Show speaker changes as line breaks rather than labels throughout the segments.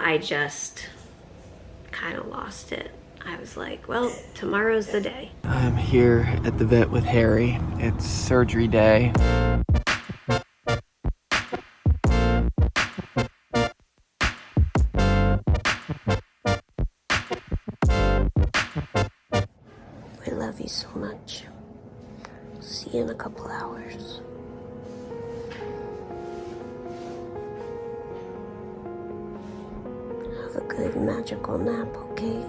I just kind of lost it. I was like, well, tomorrow's the day.
I'm here at the vet with Harry. It's surgery day.
I love you so much. See you in a couple hours. Have a good magical nap, okay?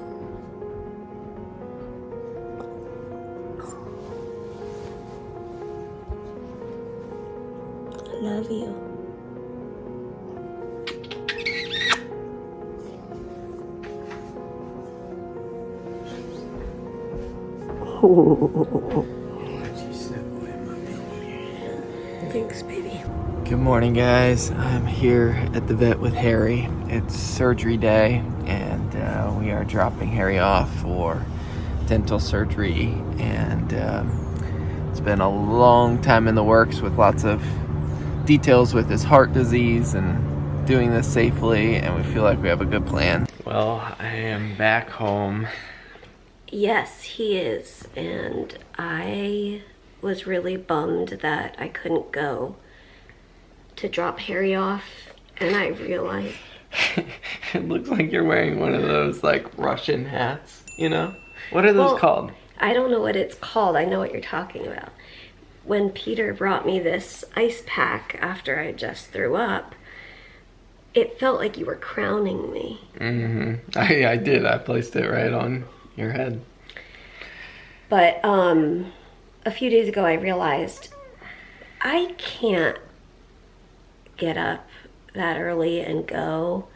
I love you. Thanks, baby.
Good morning, guys. I'm here at the vet with Harry. It's surgery day, and we are dropping Harry off for dental surgery. And it's been a long time in the works with lots of details with his heart disease and doing this safely, and we feel like we have a good plan. Well, I am back home.
Yes, he is, and I was really bummed that I couldn't go to drop Harry off, and I realized...
It looks like you're wearing one of those, like, Russian hats, you know? What are those called?
I don't know what it's called. I know what you're talking about. When Peter brought me this ice pack after I just threw up, it felt like you were crowning me.
Mm-hmm. I did. I placed it right on your head.
But a few days ago I realized I can't get up that early and go.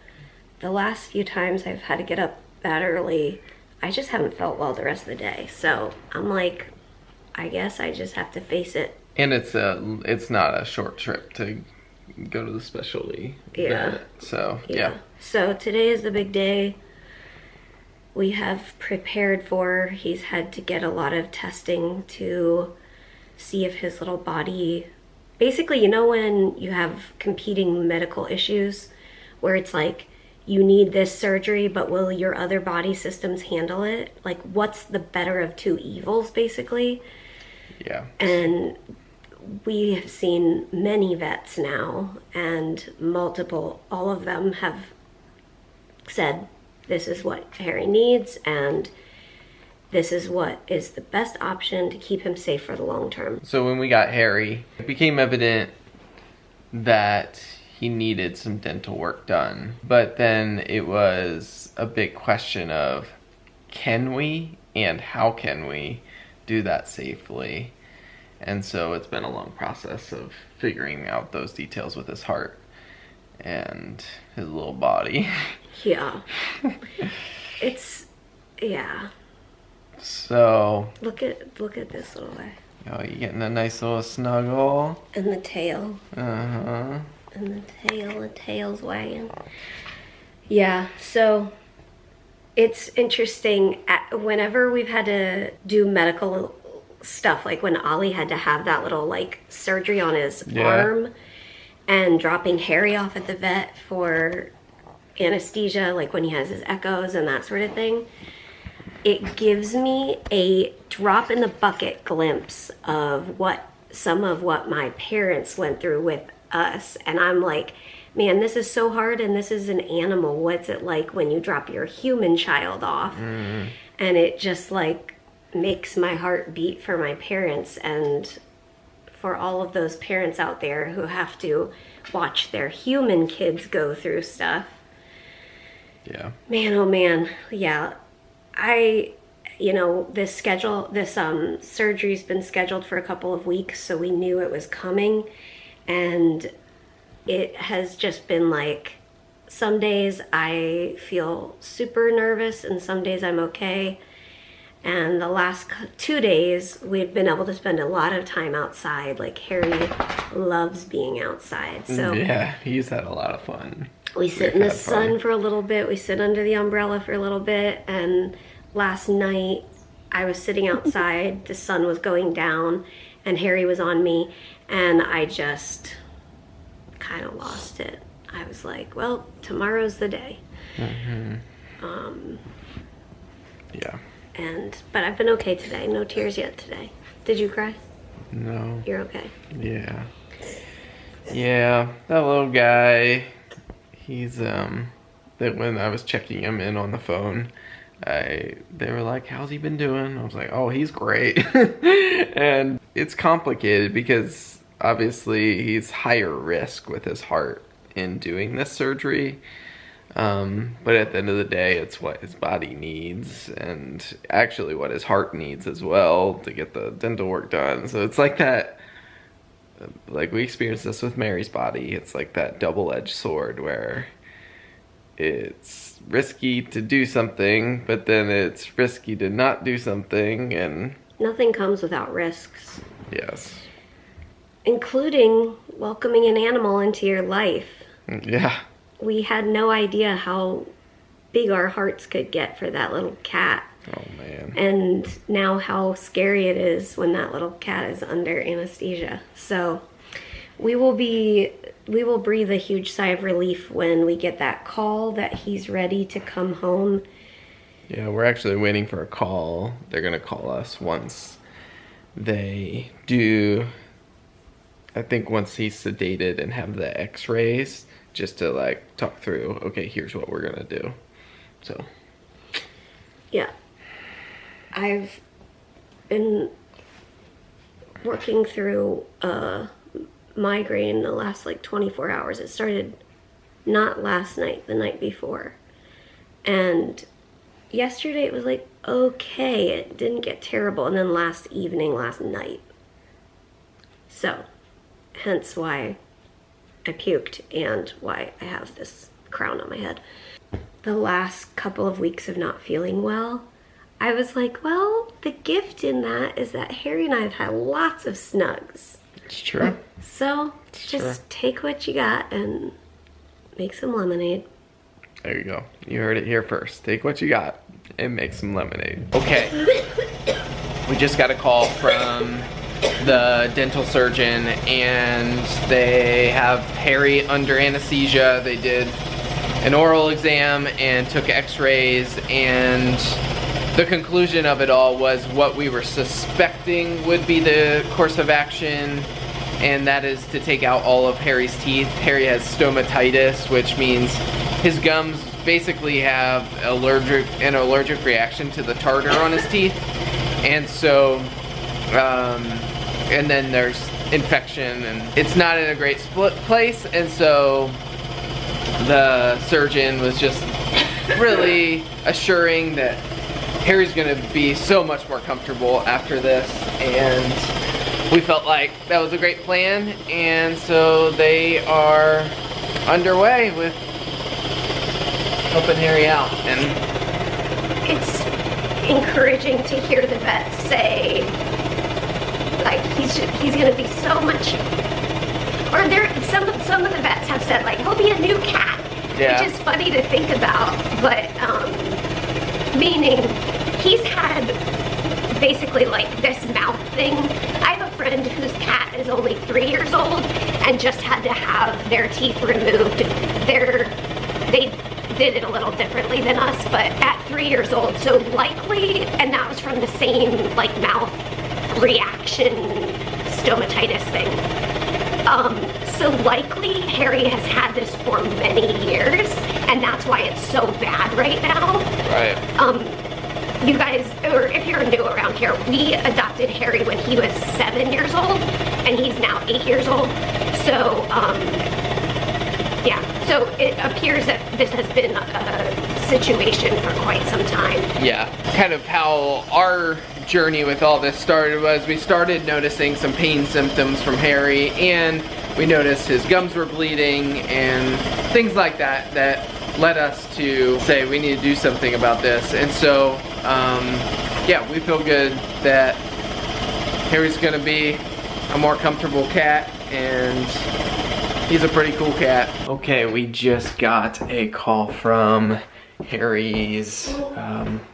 The last few times I've had to get up that early, I just haven't felt well the rest of the day. So I'm like, I guess I just have to face it.
And it's not a short trip to go to the specialty vet. So yeah.
So today is the big day. We have prepared for, he's had to get a lot of testing to see if his little body, basically, you know when you have competing medical issues where it's like, you need this surgery, but will your other body systems handle it? Like, what's the better of two evils, basically?
Yeah.
And we have seen many vets now, and all of them have said, this is what Harry needs, and this is what is the best option to keep him safe for the long term.
So when we got Harry, it became evident that he needed some dental work done. But then it was a big question of, can we and how can we do that safely? And so it's been a long process of figuring out those details with his heart and his little body.
Yeah. Yeah.
So
look at this little guy.
Oh, you're getting a nice little snuggle.
And the tail.
Uh-huh.
And the tail's wagging. Yeah, so it's interesting. Whenever we've had to do medical stuff, like when Ollie had to have that little like surgery on his arm, and dropping Harry off at the vet for anesthesia, like when he has his echoes and that sort of thing, it gives me a drop in the bucket glimpse of some of what my parents went through with us. And I'm like, man, this is so hard, and this is an animal. What's it like when you drop your human child off? Mm-hmm. And it just like makes my heart beat for my parents and for all of those parents out there who have to watch their human kids go through stuff.
Yeah.
Man, oh man. Yeah. This surgery's been scheduled for a couple of weeks, so we knew it was coming. And it has just been like, some days I feel super nervous and some days I'm okay. And the last 2 days, we've been able to spend a lot of time outside. Like, Harry loves being outside. So
yeah, he's had a lot of fun.
We sit in the sun for a little bit. We sit under the umbrella for a little bit. And last night, I was sitting outside. The sun was going down, and Harry was on me. And I just kind of lost it. I was like, well, tomorrow's the day.
Yeah.
But I've been okay today. No tears yet today. Did you cry?
No.
You're okay.
Yeah. Yeah, that little guy, he's, that when I was checking him in on the phone, they were like, how's he been doing? I was like, oh, he's great. And it's complicated because obviously he's higher risk with his heart in doing this surgery. But at the end of the day, it's what his body needs and actually what his heart needs as well to get the dental work done. So it's like that, like we experienced this with Mary's body. It's like that double-edged sword where it's risky to do something, but then it's risky to not do something, and
nothing comes without risks.
yes.
Including welcoming an animal into your life.
Yeah.
We had no idea how big our hearts could get for that little cat.
Oh man.
And now how scary it is when that little cat is under anesthesia. So we will breathe a huge sigh of relief when we get that call that he's ready to come home.
Yeah, we're actually waiting for a call. They're gonna call us once they do, I think once he's sedated and have the x-rays, just to like talk through, okay, here's what we're gonna do. So
yeah, I've been working through a migraine the last like 24 hours. It started not last night, the night before, and yesterday it was like okay, it didn't get terrible, and then last night, so hence why I puked and why I have this crown on my head. The last couple of weeks of not feeling well, I was like, well, the gift in that is that Harry and I have had lots of snugs.
it's true.
So just take what you got and make some lemonade.
There you go. You heard it here first. Take what you got and make some lemonade. Okay. We just got a call from the dental surgeon and they have Harry under anesthesia. They did an oral exam and took x-rays, and the conclusion of it all was what we were suspecting would be the course of action, and that is to take out all of Harry's teeth. Harry has stomatitis, which means his gums basically have an allergic reaction to the tartar on his teeth, and so and then there's infection, and it's not in a great place, and so the surgeon was just really assuring that Harry's gonna be so much more comfortable after this, and we felt like that was a great plan, and so they are underway with helping Harry out. And
it's encouraging to hear the vet say, like, he's gonna be so much, or some of the vets have said, like, he'll be a new cat,
yeah.
Which is funny to think about, but meaning he's had basically like this mouth thing. I have a friend whose cat is only 3 years old and just had to have their teeth removed. They did it a little differently than us, but at 3 years old, so likely, and that was from the same like mouth reaction stomatitis thing. So likely Harry has had this for many years, and that's why it's so bad right now.
right.
You guys, or if you're new around here, we adopted Harry when he was 7 years old, and he's now 8 years old. So, yeah, so it appears that this has been a situation for quite some time.
Yeah, kind of how our journey with all this started was we started noticing some pain symptoms from Harry, and we noticed his gums were bleeding and things like that that led us to say we need to do something about this. And so yeah, we feel good that Harry's gonna be a more comfortable cat, and he's a pretty cool cat. Okay, we just got a call from Harry's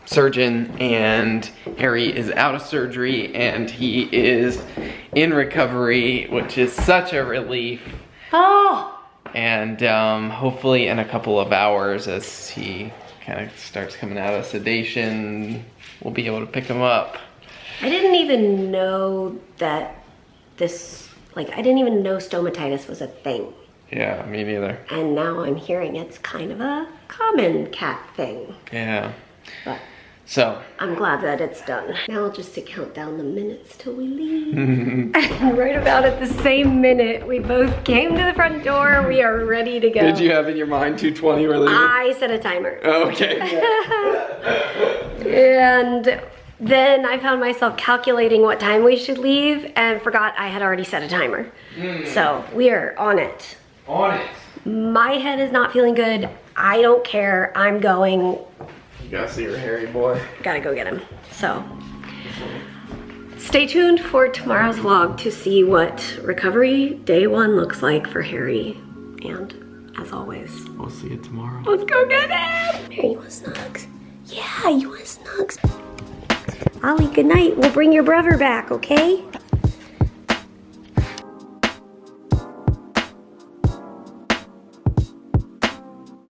surgeon, and Harry is out of surgery and he is in recovery, which is such a relief.
Oh!
And hopefully in a couple of hours, as he kind of starts coming out of sedation, we'll be able to pick him up.
I didn't even know that I didn't even know stomatitis was a thing.
Yeah, me neither.
And now I'm hearing it's kind of a common cat thing.
Yeah.
But
so
I'm glad that it's done. Now I'll just count down the minutes till we leave. And right about at the same minute, we both came to the front door. We are ready to go.
Did you have in your mind 2:20 we're leaving?
I set a timer.
Okay.
And then I found myself calculating what time we should leave and forgot I had already set a timer. So we are on it.
On it.
My head is not feeling good. I don't care. I'm going.
You gotta see your hairy boy.
Gotta go get him. So stay tuned for tomorrow's vlog to see what recovery day 1 looks like for Harry. And as always,
We'll see you tomorrow.
let's go get him. Harry, you want snugs? Yeah, you want snugs? Ollie, good night. We'll bring your brother back, okay?